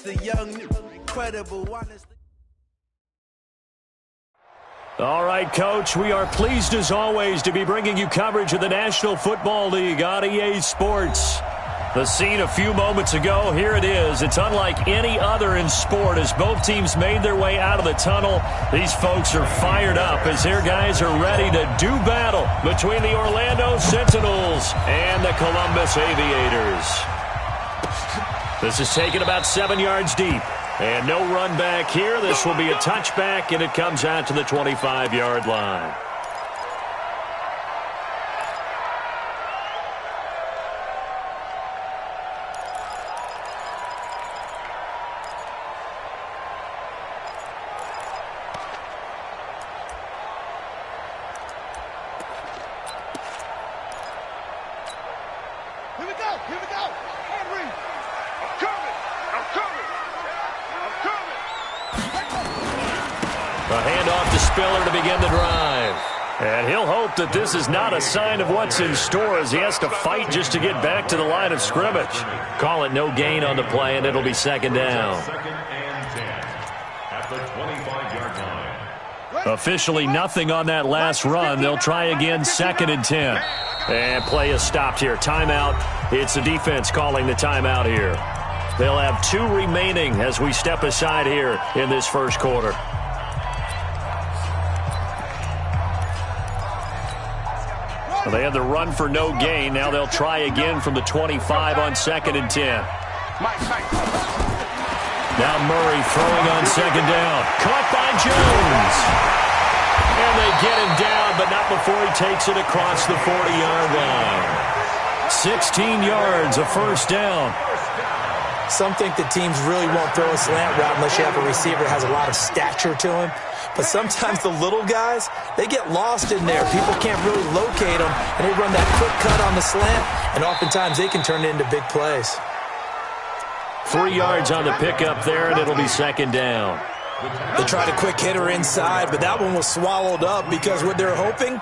the young, incredible, honestly. All right, Coach, we are pleased as always to be bringing you coverage of the National Football League on EA Sports. The scene a few moments ago, here it is. It's unlike any other in sport as both teams made their way out of the tunnel. These folks are fired up as their guys are ready to do battle between the Orlando Sentinels and the Columbus Aviators. This is taken about 7 yards deep. And no run back here. This will be a touchback, and it comes out to the 25-yard line. Here we go, Henry. I'm coming. A handoff to Spiller to begin the drive. And he'll hope that this is not a sign of what's in store as he has to fight just to get back to the line of scrimmage. Call it no gain on the play, and it'll be second down. Second and 10 at the 25-yard line. Officially nothing on that last run. They'll try again, second and 10. And play is stopped here. Timeout. It's the defense calling the timeout here. They'll have 2 remaining as we step aside here in this first quarter. Well, they had the run for no gain. Now they'll try again from the 25 on second and 10. Now Murray throwing on second down. Caught by Jones. And they get him down, but not before he takes it across the 40-yard line. 16 yards, a first down. Some think that teams really won't throw a slant route unless you have a receiver that has a lot of stature to him. But sometimes the little guys, they get lost in there. People can't really locate them, and they run that quick cut on the slant, and oftentimes they can turn it into big plays. 3 yards on the pickup there, and it'll be second down. They tried a quick hitter inside, but that one was swallowed up because what they're hoping,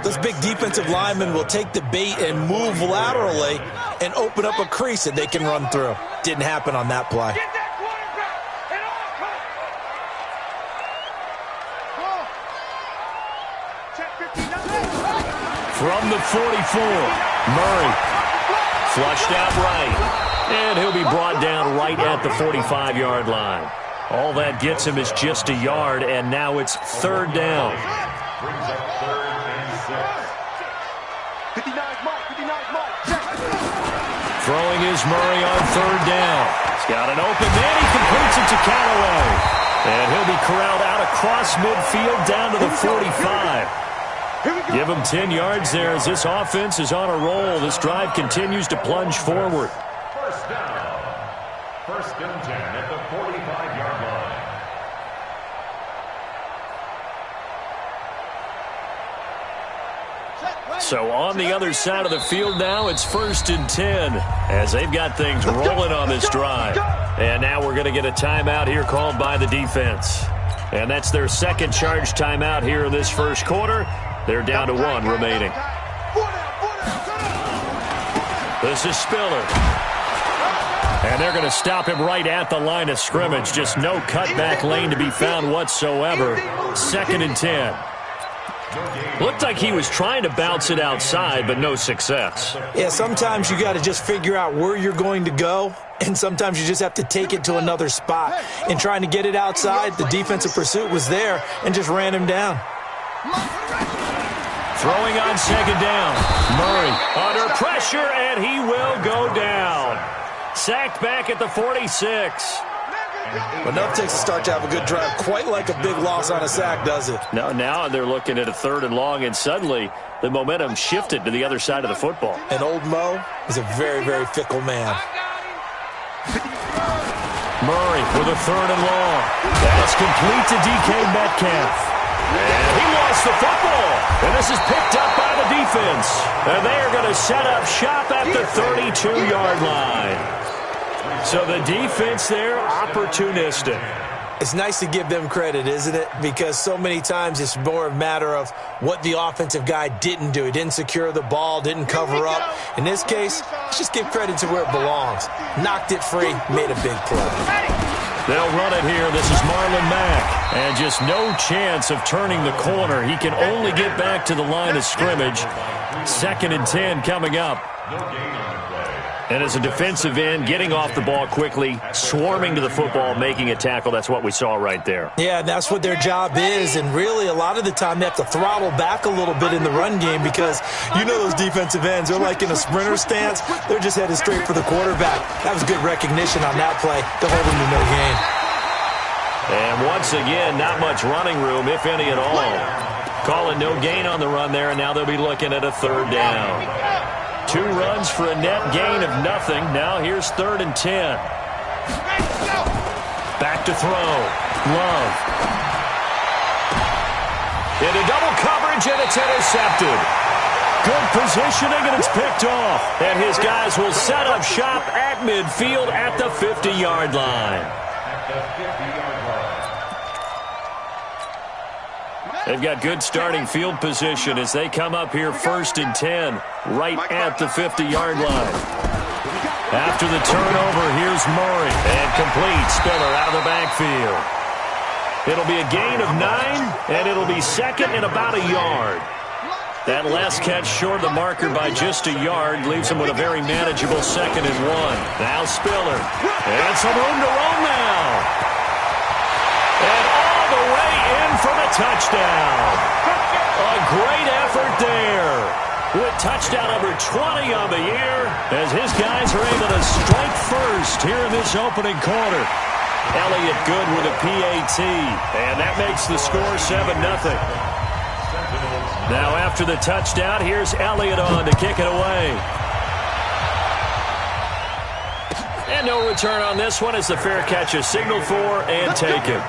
those big defensive linemen will take the bait and move laterally and open up a crease that they can run through. Didn't happen on that play. From the 44, Murray flushed out right, and he'll be brought down right at the 45-yard line. All that gets him is just a yard, and now it's third down. Brings up third and 6. 59's Mike. Check. Throwing is Murray on third down. He's got an open man. He completes it to Callaway. And he'll be corralled out across midfield down to the 45. Give him 10 yards there as this offense is on a roll. This drive continues to plunge forward. First down. First and 10 at the 45-yard line. So on the other side of the field now, it's first and 10 as they've got things rolling on this drive. And now we're going to get a timeout here called by the defense. And that's their second charge timeout here in this first quarter. They're down to 1 remaining. This is Spiller. And they're going to stop him right at the line of scrimmage. Just no cutback lane to be found whatsoever. Second and 10. Looked like he was trying to bounce it outside, but no success. Yeah, sometimes you got to just figure out where you're going to go, and sometimes you just have to take it to another spot. And trying to get it outside, the defensive pursuit was there and just ran him down. Throwing on second down. Murray under pressure, and he will go down. Sacked back at the 46. But nothing takes a start to have a good drive, quite like a big loss on a sack, does it? No, now they're looking at a third and long, and suddenly the momentum shifted to the other side of the football. And old Mo is a very, very fickle man. Murray with a third and long. That's complete to DK Metcalf. And he lost the football. And this is picked up by the defense. And they are going to set up shop at the 32-yard line. So the defense there, opportunistic. It's nice to give them credit, isn't it? Because so many times it's more a matter of what the offensive guy didn't do. He didn't secure the ball, didn't cover up. In this case, let's just give credit to where it belongs. Knocked it free, made a big play. They'll run it here. This is Marlon Mack. And just no chance of turning the corner. He can only get back to the line of scrimmage. 2nd and 10 coming up. And as a defensive end, getting off the ball quickly, swarming to the football, making a tackle, that's what we saw right there. Yeah, that's what their job is, and really a lot of the time they have to throttle back a little bit in the run game because you know those defensive ends, they're like in a sprinter stance. They're just headed straight for the quarterback. That was good recognition on that play to hold him to no gain. And once again, not much running room, if any at all. Calling no gain on the run there, and now they'll be looking at a 3rd down. 2 runs for a net gain of nothing. Now here's 3rd and 10. Back to throw. Love. Into double coverage, and it's intercepted. Good positioning, and it's picked off. And his guys will set up shop at midfield at the 50-yard line. They've got good starting field position as they come up here 1st and 10, right at the 50-yard line. After the turnover, here's Murray. And complete. Spiller out of the backfield. It'll be a gain of 9, and it'll be 2nd and about a yard. That last catch short of the marker by just a yard leaves him with a very manageable 2nd and 1. Now Spiller. And some room to roam now. And all the way in for the touchdown. A great effort there. With touchdown number 20 on the year as his guys are able to strike first here in this opening quarter. Elliott good with a PAT, and that makes the score 7-0. Now after the touchdown, here's Elliott on to kick it away. And no return on this one as the fair catch is signaled for and taken.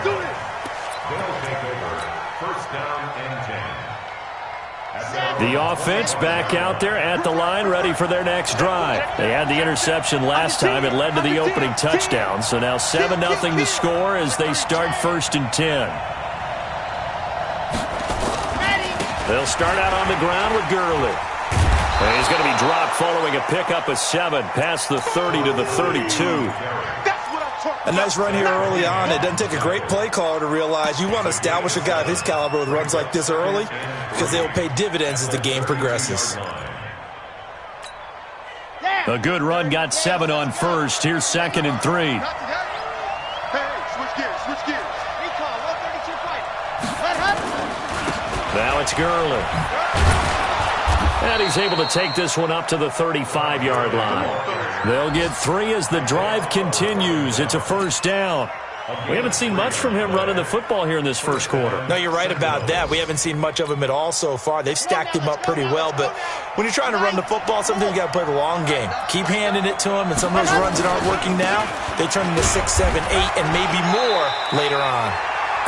The offense back out there at the line, ready for their next drive. They had the interception last time. It led to the opening touchdown. So now 7-0 to score as they start 1st and 10. They'll start out on the ground with Gurley. And he's going to be dropped following a pickup of 7 past the 30 to the 32. A nice run here early on. It doesn't take a great play caller to realize you want to establish a guy of his caliber with runs like this early because they will pay dividends as the game progresses. A good run got 7 on 1st. Here's 2nd and 3. Hey, switch gears. Recall, 132 fight. Now it's Gurley. And he's able to take this one up to the 35-yard line. They'll get 3 as the drive continues. It's a 1st down. We haven't seen much from him running the football here in this first quarter. No, you're right about that. We haven't seen much of him at all so far. They've stacked him up pretty well, but when you're trying to run the football, sometimes you got to play the long game. Keep handing it to him, and some of those runs that aren't working now, they turn into 6, 7, 8, and maybe more later on.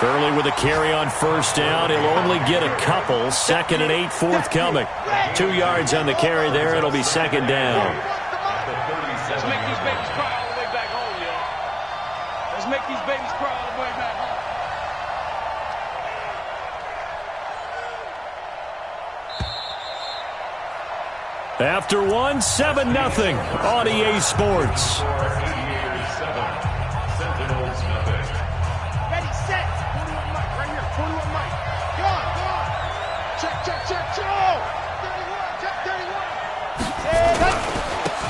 Curley with a carry on 1st down. He'll only get a couple. 2nd and 8 forthcoming. 2 yards on the carry there. It'll be 2nd down. Let's make these babies cry all the way back home, yo. Let's make these babies cry all the way back home. After 1, 7-0 on EA Sports.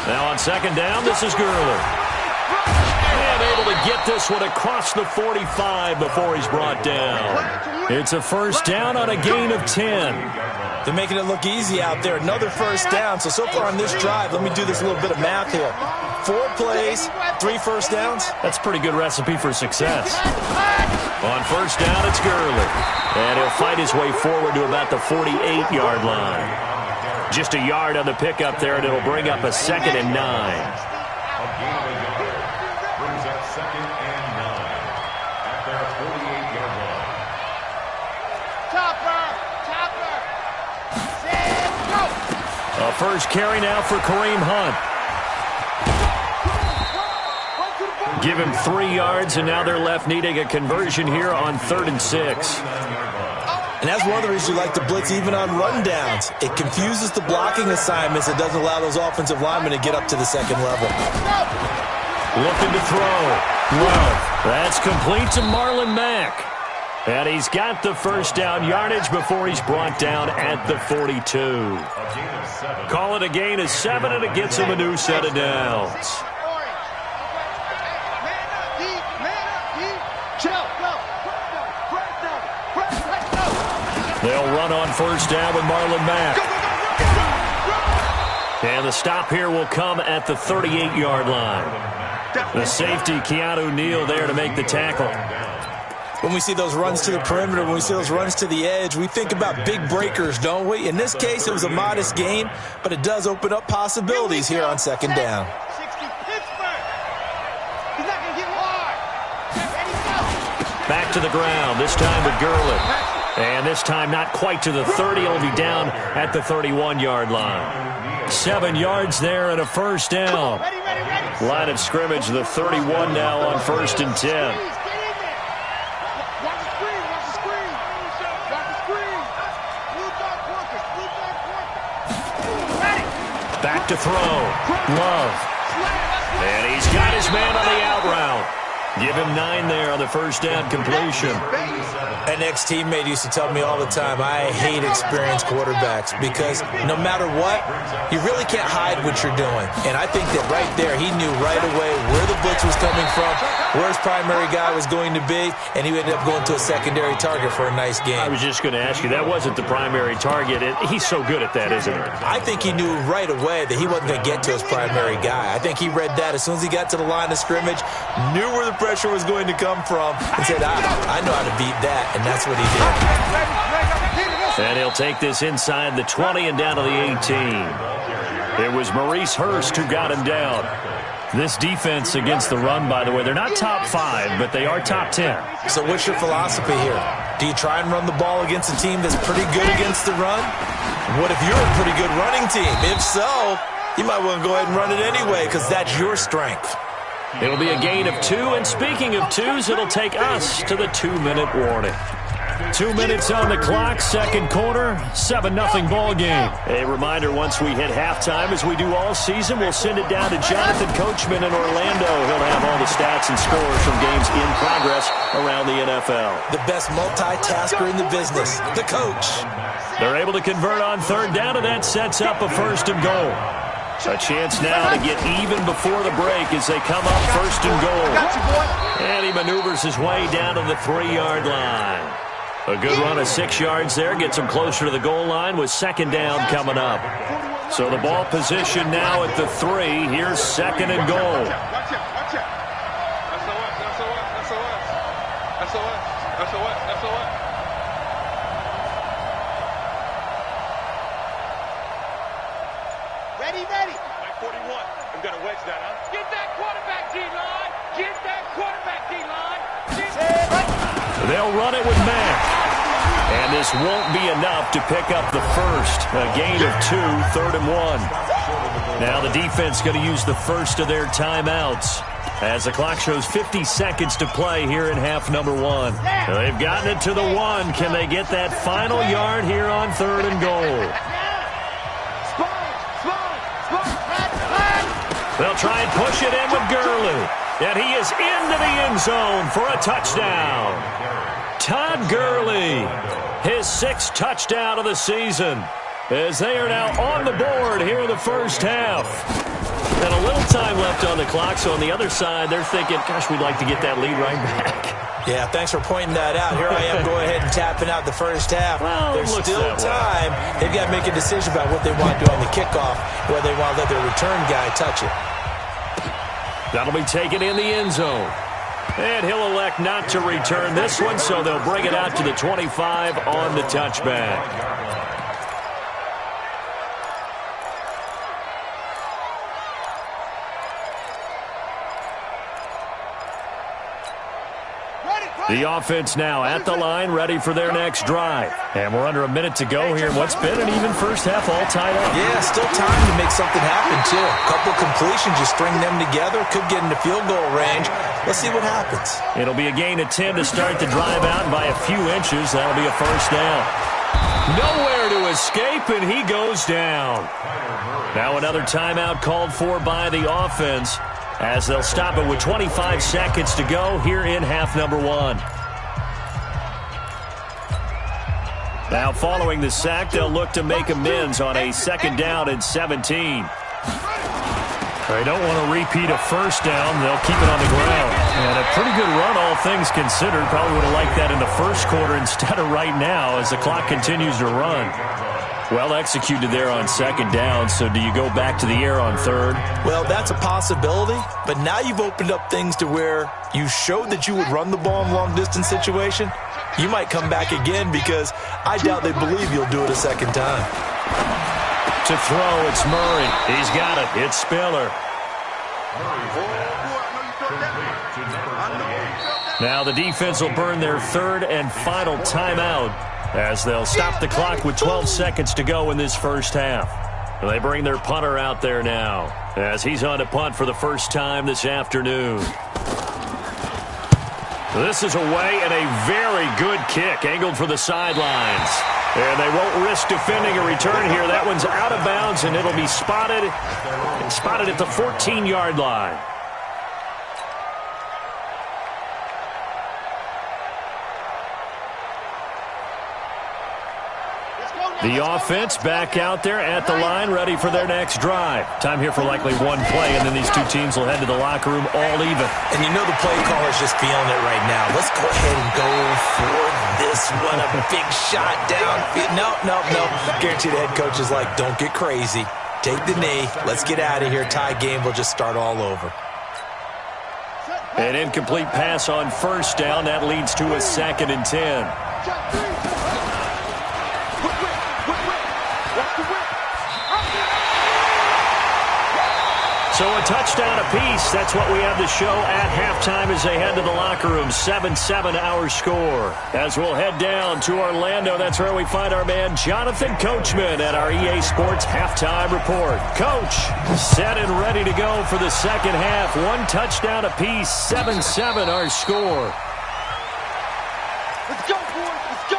Now on 2nd down, this is Gurley. And able to get this one across the 45 before he's brought down. It's a 1st down on a gain of 10. They're making it look easy out there. Another 1st down. So far on this drive, let me do this little bit of math here. 4 plays, 3 1st downs. That's a pretty good recipe for success. On 1st down, it's Gurley. And he'll fight his way forward to about the 48-yard line. Just a yard on the pickup there, and it'll bring up a 2nd and 9. Brings up 2nd and 9 at their 48-yard line. Chopper. A 1st carry now for Kareem Hunt. Give him 3 yards, and now they're left needing a conversion here on 3rd and 6. And that's one of the reasons you like to blitz even on rundowns. It confuses the blocking assignments. It doesn't allow those offensive linemen to get up to the 2nd level. Looking to throw. Love. That's complete to Marlon Mack. And he's got the first down yardage before he's brought down at the 42. Call it a gain of 7, and it gets him a new set of downs. They'll run on first down with Marlon Mack. And the stop here will come at the 38-yard line. The safety, Keanu Neal, there to make the tackle. When we see those runs to the perimeter, when we see those runs to the edge, we think about big breakers, don't we? In this case, it was a modest gain, but it does open up possibilities here on second down. Back to the ground, this time with Gurley. And this time not quite to the 30. It'll be down at the 31-yard line. 7 yards there and a first down. Line of scrimmage, the 31 now on 1st and 10. Back to throw. Love. And he's got his man on the out route. Give him 9 there on the first down completion. An ex-teammate used to tell me all the time, I hate experienced quarterbacks because no matter what, you really can't hide what you're doing. And I think that right there, he knew right away where the blitz was coming from, where his primary guy was going to be, and he ended up going to a secondary target for a nice game. I was just going to ask you, that wasn't the primary target. He's so good at that, isn't he? I think he knew right away that he wasn't going to get to his primary guy. I think he read that as soon as he got to the line of scrimmage, knew where the pressure was going to come from, and said, I know how to beat that, and that's what he did. And he'll take this inside the 20 and down to the 18. It was Maurice Hurst who got him down. This defense against the run, by the way, they're not top 5, but they are top 10. So what's your philosophy here? Do you try and run the ball against a team that's pretty good against the run? What if you're a pretty good running team? If so, you might want to go ahead and run it anyway because that's your strength. It'll be a gain of 2, and speaking of 2s, it'll take us to the 2-minute warning. 2 minutes on the clock, second quarter, 7-0 ball game. A reminder, once we hit halftime, as we do all season, we'll send it down to Jonathan Coachman in Orlando. He'll have all the stats and scores from games in progress around the NFL. The best multitasker in the business, the coach. They're able to convert on third down, and that sets up a 1st and goal. A chance now to get even before the break as they come up 1st and goal. And he maneuvers his way down to the 3-yard line. A good run of 6 yards there gets him closer to the goal line with second down coming up. So the ball position now at the 3. Here's 2nd and goal. Ready. 41. I'm going to wedge that, huh? Get that quarterback, D-line. Get that quarterback, D-line. They'll run it with Mack. And this won't be enough to pick up the first. A gain of 2, 3rd and 1. Now the defense going to use the first of their timeouts as the clock shows 50 seconds to play here in half number 1. They've gotten it to the 1. Can they get that final yard here on 3rd and goal? They'll try and push it in with Gurley. And he is into the end zone for a touchdown. Todd Gurley, his 6th touchdown of the season, as they are now on the board here in the first half. And a little time left on the clock, so on the other side, they're thinking, gosh, we'd like to get that lead right back. Yeah, thanks for pointing that out. Here I am going ahead and tapping out the first half. Well, there's still time. They've got to make a decision about what they want to do on the kickoff, whether they want to let their return guy touch it. That'll be taken in the end zone. And he'll elect not to return this one, so they'll bring it out to the 25 on the touchback. The offense now at the line, ready for their next drive. And we're under a minute to go here in what's been an even first half, all tied up. Yeah, still time to make something happen, too. A couple completions, you string them together, could get into field goal range. Let's see what happens. It'll be a gain of 10 to start the drive out, and by a few inches, that'll be a first down. Nowhere to escape, and he goes down. Now another timeout called for by the offense as they'll stop it with 25 seconds to go here in half number one. Now following the sack, they'll look to make amends on a 2nd down and 17. They don't want to repeat a first down. They'll keep it on the ground. And a pretty good run, all things considered. Probably would have liked that in the first quarter instead of right now as the clock continues to run. Well executed there on 2nd down, so do you go back to the air on 3rd? Well, that's a possibility, but now you've opened up things to where you showed that you would run the ball in long-distance situation. You might come back again because I doubt they believe you'll do it a 2nd time. To throw, it's Murray. He's got it. It's Spiller. Now the defense will burn their 3rd and final timeout as they'll stop the clock with 12 seconds to go in this first half. They bring their punter out there now as he's on to punt for the first time this afternoon. This is away and a very good kick angled for the sidelines. And they won't risk defending a return here. That one's out of bounds, and it'll be spotted at the 14-yard line. The offense back out there at the line, ready for their next drive. Time here for likely one play, and then these two teams will head to the locker room all even. And you know the play caller's just feeling it right now. Let's go ahead and go for this one. A big shot downfield. No. Guarantee the head coach is like, don't get crazy. Take the knee. Let's get out of here. Tie game. We'll just start all over. An incomplete pass on first down. That leads to a 2nd and 10. So a touchdown apiece. That's what we have to show at halftime as they head to the locker room. 7-7 our score. As we'll head down to Orlando, that's where we find our man Jonathan Coachman at our EA Sports Halftime Report. Coach, set and ready to go for the second half. One touchdown apiece. 7-7 our score. Let's go, boys. Let's go.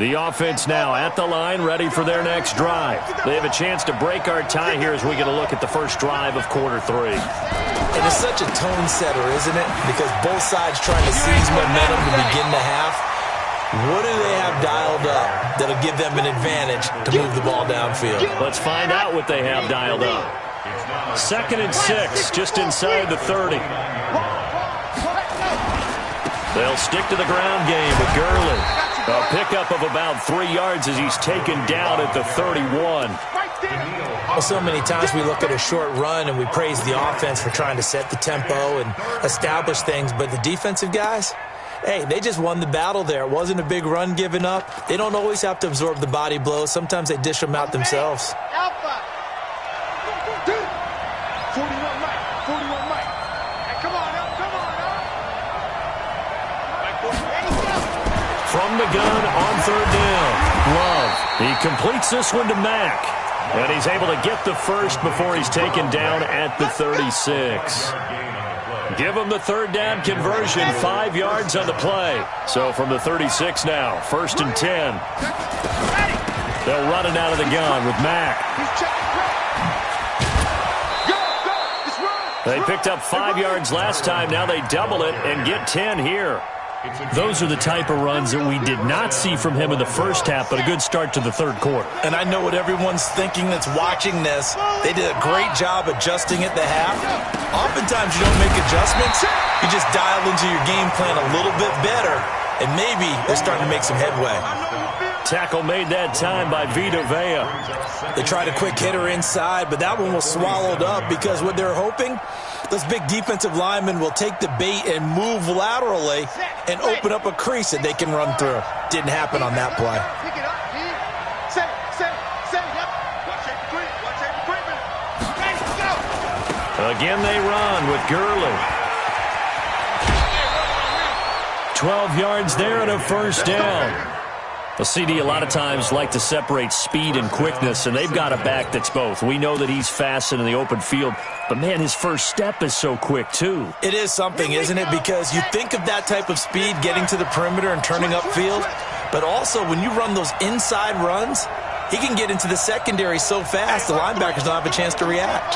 The offense now at the line, ready for their next drive. They have a chance to break our tie here as we get a look at the first drive of quarter 3. And it's such a tone setter, isn't it? Because both sides trying to seize momentum to begin the half. What do they have dialed up that'll give them an advantage to move the ball downfield? Let's find out what they have dialed up. 2nd and 6, just inside the 30. They'll stick to the ground game with Gurley. A pickup of about 3 yards as he's taken down at the 31. Well, so many times we look at a short run and we praise the offense for trying to set the tempo and establish things, but the defensive guys, hey, they just won the battle there. It wasn't a big run given up. They don't always have to absorb the body blows. Sometimes they dish them out themselves. Alpha. 41 Mike. 41 Mike. Hey, come on, up. Come on, up. From the gun on 3rd down. Love. He completes this one to Mack. And he's able to get the first before he's taken down at the 36. Give him the 3rd down conversion. 5 yards on the play. So from the 36 now, 1st and 10. They'll run it out of the gun with Mack. They picked up 5 yards last time. Now they double it and get 10 here. Those are the type of runs that we did not see from him in the first half, but a good start to the 3rd quarter. And I know what everyone's thinking that's watching this. They did a great job adjusting at the half. Oftentimes you don't make adjustments. You just dial into your game plan a little bit better, and maybe they're starting to make some headway. Tackle made that time by Vita Vea. They tried a quick hitter inside, but that one was swallowed up because what they're hoping, those big defensive linemen will take the bait and move laterally and open up a crease that they can run through. Didn't happen on that play. Pick it up, man. Set it. Yep. Watch it, Freeman. Ready, go. Again they run with Gurley. 12 yards there and a 1st down. Well, CD, a lot of times like to separate speed and quickness, and they've got a back that's both. We know that he's fast in the open field, but, man, his first step is so quick, too. It is something, isn't it? Because you think of that type of speed getting to the perimeter and turning upfield, but also when you run those inside runs, he can get into the secondary so fast the linebackers don't have a chance to react.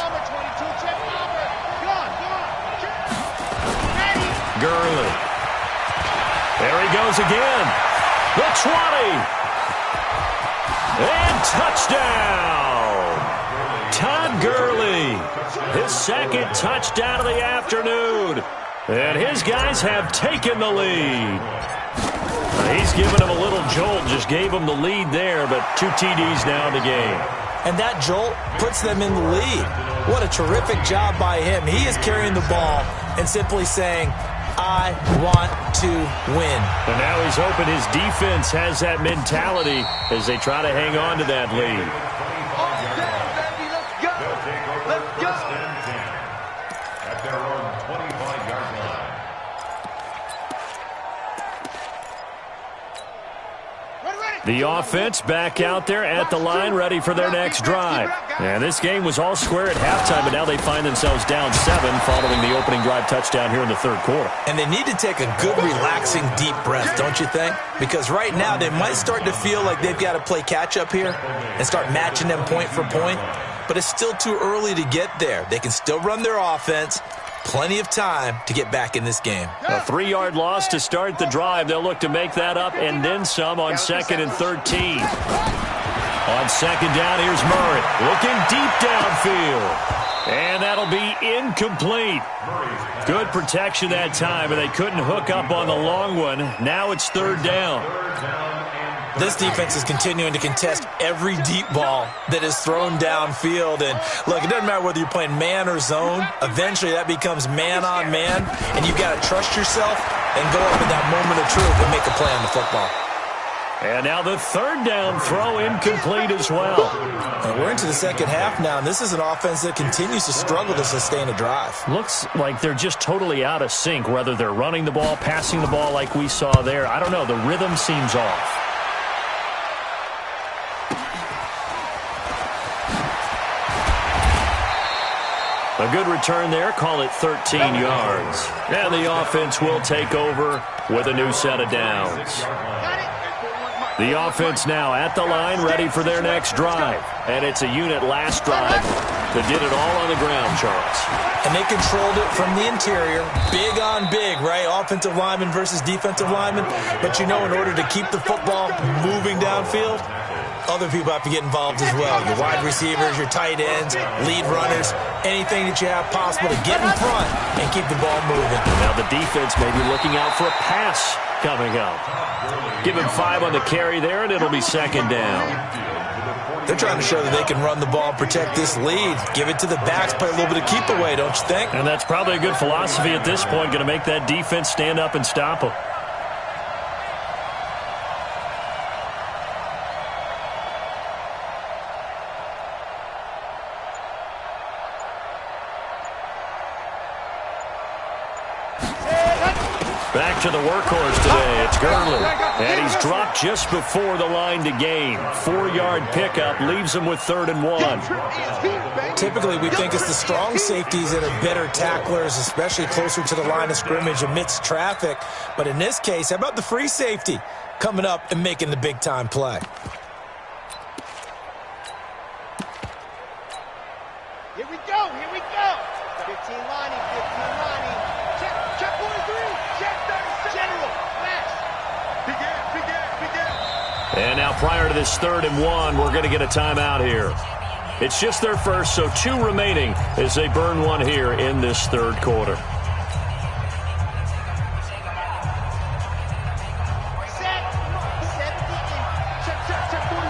Gurley. There he goes again. The 20. And touchdown. Todd Gurley. His second touchdown of the afternoon. And his guys have taken the lead. He's given him a little jolt. Just gave him the lead there, but 2 TDs now in the game. And that jolt puts them in the lead. What a terrific job by him. He is carrying the ball and simply saying, I want to win. And now he's hoping his defense has that mentality as they try to hang on to that lead. Let's go. Let's go. At their own 25-yard line. The offense back out there at the line, ready for their next drive. And this game was all square at halftime, but now they find themselves down 7 following the opening drive touchdown here in the third quarter. And they need to take a good, relaxing, deep breath, don't you think? Because right now they might start to feel like they've got to play catch-up here and start matching them point for point. But it's still too early to get there. They can still run their offense. Plenty of time to get back in this game. A 3-yard loss to start the drive. They'll look to make that up and then some on 2nd and 13. On second down, here's Murray. Looking deep downfield. And that'll be incomplete. Good protection that time, and they couldn't hook up on the long one. Now it's 3rd down. This defense is continuing to contest every deep ball that is thrown downfield. And, look, it doesn't matter whether you're playing man or zone. Eventually that becomes man-on-man, and you've got to trust yourself and go up in that moment of truth and make a play on the football. And now the 3rd down throw incomplete as well. And we're into the second half now, and this is an offense that continues to struggle to sustain a drive. Looks like they're just totally out of sync, whether they're running the ball, passing the ball like we saw there. I don't know. The rhythm seems off. A good return there. Call it 13 yards. And the offense will take over with a new set of downs. The offense now at the line, ready for their next drive. And it's a unit last drive that did it all on the ground, Charles. And they controlled it from the interior. Big on big, right? Offensive lineman versus defensive lineman. But, you know, in order to keep the football moving downfield, other people have to get involved as well. Your wide receivers, your tight ends, lead runners, anything that you have possible to get in front and keep the ball moving. Now the defense may be looking out for a pass coming up. Give him 5 on the carry there, and it'll be 2nd down. They're trying to show that they can run the ball and protect this lead. Give it to the backs, play a little bit of keep away, don't you think? And that's probably a good philosophy at this point, going to make that defense stand up and stop them. Back to the workhorse today. It's Gurley. And he's dropped just before the line to gain. 4-yard pickup leaves him with 3rd and 1. Typically, we think it's the strong safeties that are better tacklers, especially closer to the line of scrimmage amidst traffic. But in this case, how about the free safety coming up and making the big-time play? Here we go. 15 lining. Check 43. Check 37. General. Begin. And now prior to this 3rd and 1, we're going to get a timeout here. It's just their first, so 2 remaining as they burn one here in this 3rd quarter. Set. 70. Check 41.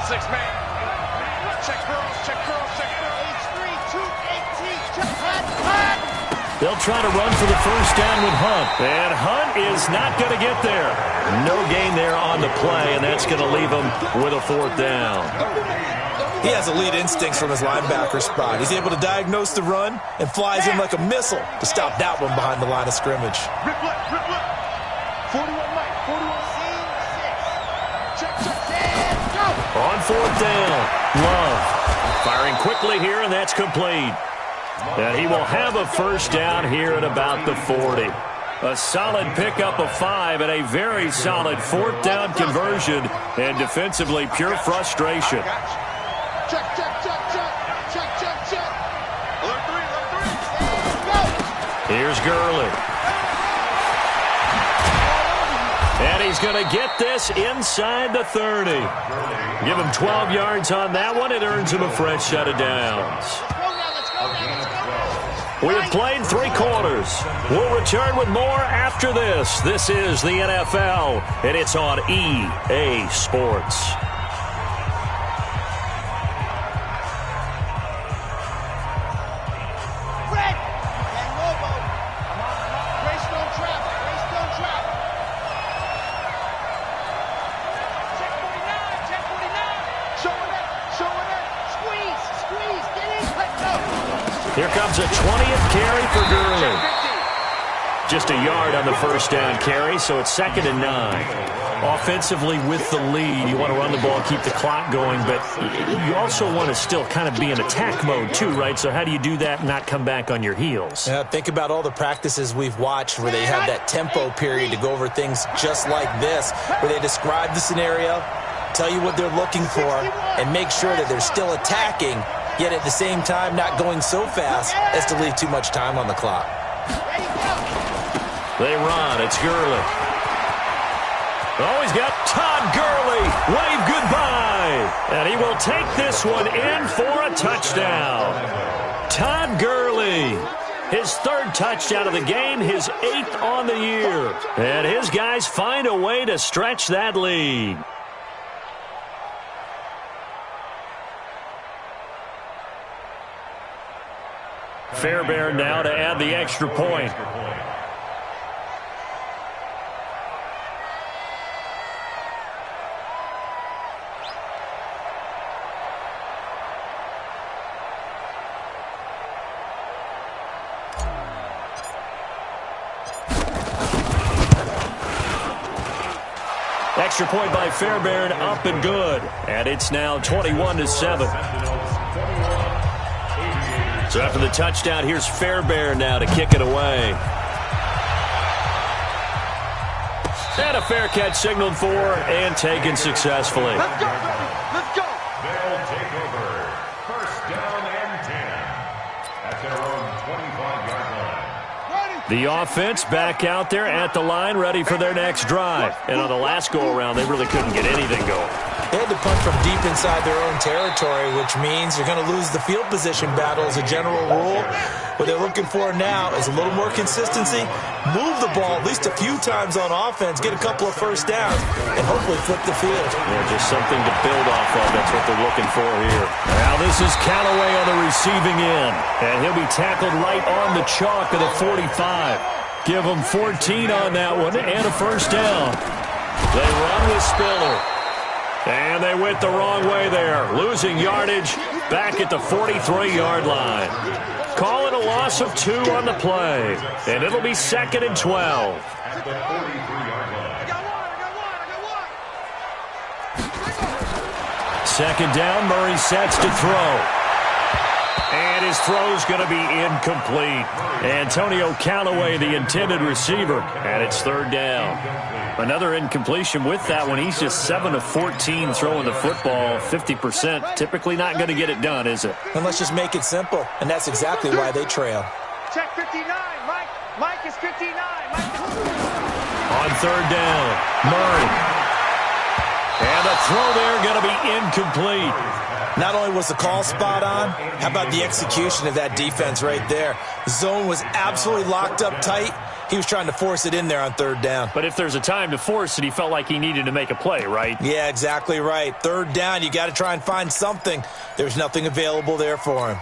6-man. Check girls. H3, 218. Check hot. They'll try to run for the first down with Hunt. And Hunt is not going to get there. No gain there on the play, and that's going to leave him with a 4th down. He has elite instincts from his linebacker spot. He's able to diagnose the run and flies in like a missile to stop that one behind the line of scrimmage. Rip left. 41 right. 41. On fourth down, Love firing quickly here, and that's complete. And he will have a first down here at about the 40. A solid pickup of 5 and a very solid fourth down conversion, and defensively pure frustration. Check, check, check, check. Check, check, check. Alert 3. Go. Here's Gurley. And he's going to get this inside the 30. Give him 12 yards on that one. It earns him a fresh set of downs. We have played 3 quarters. We'll return with more after this. This is the NFL, and it's on EA Sports. Red. And Lobo. Grace don't trap. Grace don't trap. Check 49. Check 49. Showing it. Showing it. Squeeze. Squeeze. Get in. Let go. Here comes a 20th carry for Gurley. Just a yard on the first down carry, so it's 2nd and 9. Offensively with the lead, you want to run the ball, keep the clock going, but you also want to still kind of be in attack mode too, right? So how do you do that and not come back on your heels? Yeah, think about all the practices we've watched where they have that tempo period to go over things just like this, where they describe the scenario, tell you what they're looking for, and make sure that they're still attacking, yet at the same time not going so fast as to leave too much time on the clock. They run. It's Gurley. Oh, he's got Todd Gurley. Wave goodbye. And he will take this one in for a touchdown. Todd Gurley. His 3rd touchdown of the game, his 8th on the year. And his guys find a way to stretch that lead. Fairbairn now to add the extra point. Extra point by Fairbairn, up and good. And it's now 21-7. So after the touchdown, here's Fairbairn now to kick it away. And a fair catch signaled for and taken successfully. Let's go, baby. Let's go. They'll take over. First down and 10 at their own 25-yard line. The offense back out there at the line, ready for their next drive. And on the last go-around, they really couldn't get anything going. They had to punt from deep inside their own territory, which means you're going to lose the field position battle as a general rule. What they're looking for now is a little more consistency, move the ball at least a few times on offense, get a couple of first downs, and hopefully flip the field. Yeah, just something to build off of. That's what they're looking for here. Now this is Callaway on the receiving end, and he'll be tackled right on the chalk of the 45. Give him 14 on that one and a first down. They run with Spiller. And they went the wrong way there, losing yardage back at the 43-yard line. Call it a loss of 2 on the play, and it'll be 2nd and 12. At the 43-yard line. Second down, Murray sets to throw. And his throw's going to be incomplete. Antonio Callaway, the intended receiver, and it's 3rd down. Another incompletion with that one. He's just 7 of 14 throwing the football, 50%. Typically not going to get it done, is it? And let's just make it simple, and that's exactly why they trail. Check 59. Mike is 59. On 3rd down, Murray. And a throw there going to be incomplete. Not only was the call spot on, how about the execution of that defense right there? Zone was absolutely locked up tight. He was trying to force it in there on 3rd down. But if there's a time to force it, he felt like he needed to make a play, right? Yeah, exactly right. 3rd down, you got to try and find something. There's nothing available there for him.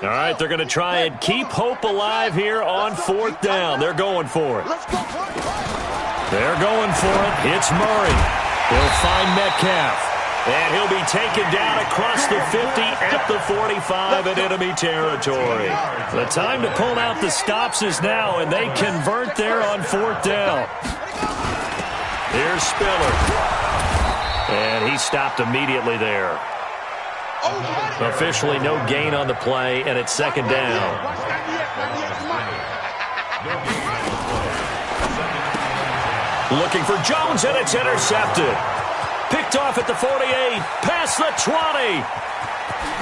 All right, they're going to try and keep hope alive here on 4th down. They're going for it. They're going for it. It's Murray. He'll find Metcalf. And he'll be taken down across the 50 at the 45 in enemy territory. The time to pull out the stops is now, and they convert there on 4th down. Here's Spiller. And he stopped immediately there. Officially no gain on the play, and it's second down. Looking for Jones, and it's intercepted. Picked off at the 48, past the 20.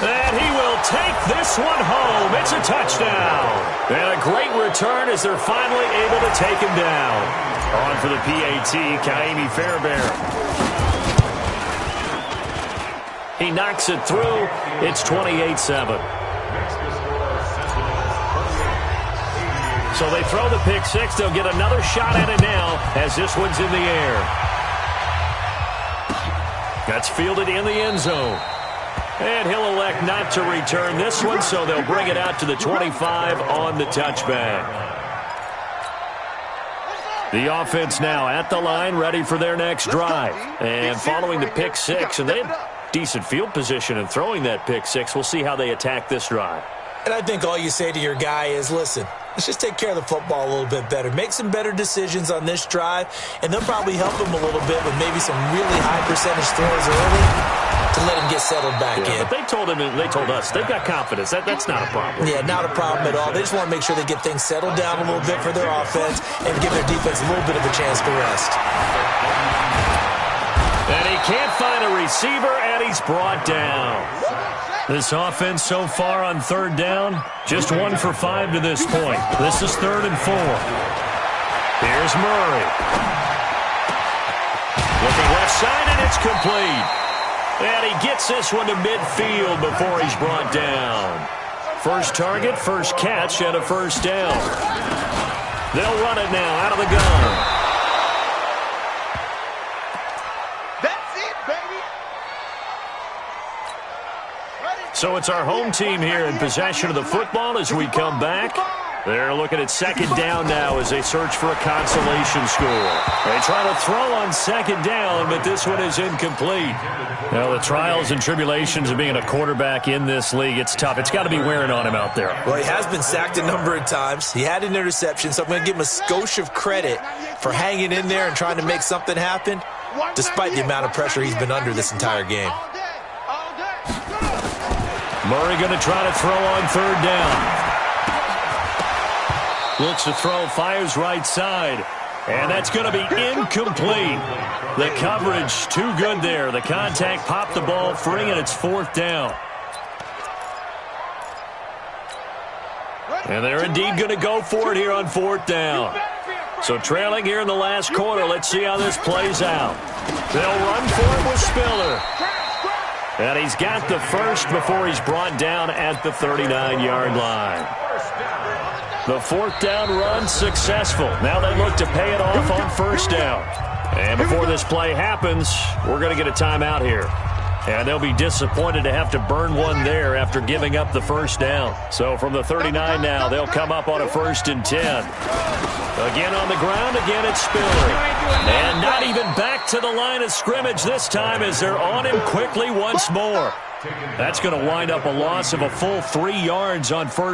And he will take this one home. It's a touchdown. And a great return as they're finally able to take him down. On for the PAT, Kaimi Fairbairn. He knocks it through. It's 28-7. So they throw the pick six. They'll get another shot at it now as this one's in the air. That's fielded in the end zone. And he'll elect not to return this one, so they'll bring it out to the 25 on the touchback. The offense now at the line, ready for their next drive. And following the pick six, and they had decent field position in throwing that pick six. We'll see how they attack this drive. And I think all you say to your guy is, listen, let's just take care of the football a little bit better. Make some better decisions on this drive, and they'll probably help him a little bit with maybe some really high percentage throws early to let him get settled back in. But they told him, and they told us, they've got confidence. That's not a problem. Yeah, not a problem at all. They just want to make sure they get things settled down a little bit for their offense and give their defense a little bit of a chance to rest. And he can't find a receiver, and he's brought down. This offense so far on third down, just 1 for 5 to this point. This is 3rd and 4. Here's Murray. Looking left side, and it's complete. And he gets this one to midfield before he's brought down. First target, first catch, and a first down. They'll run it now out of the gun. So it's our home team here in possession of the football as we come back. They're looking at second down now as they search for a consolation score. They try to throw on second down, but this one is incomplete. Now, the trials and tribulations of being a quarterback in this league, it's tough. It's got to be wearing on him out there. Well, he has been sacked a number of times. He had an interception, so I'm going to give him a skosh of credit for hanging in there and trying to make something happen, despite the amount of pressure he's been under this entire game. Murray going to try to throw on third down. Looks to throw, fires right side. And that's going to be incomplete. The coverage too good there. The contact popped the ball free, and it's 4th down. And they're indeed going to go for it here on 4th down. So trailing here in the last quarter. Let's see how this plays out. They'll run for it with Spiller. And he's got the first before he's brought down at the 39-yard line. The 4th down run successful. Now they look to pay it off on first down. And before this play happens, we're going to get a timeout here. And they'll be disappointed to have to burn one there after giving up the first down. So from the 39 now, they'll come up on a 1st and 10. Again on the ground, again it's Spiller. And not even back to the line of scrimmage this time as they're on him quickly once more. That's going to wind up a loss of a full 3 yards on first.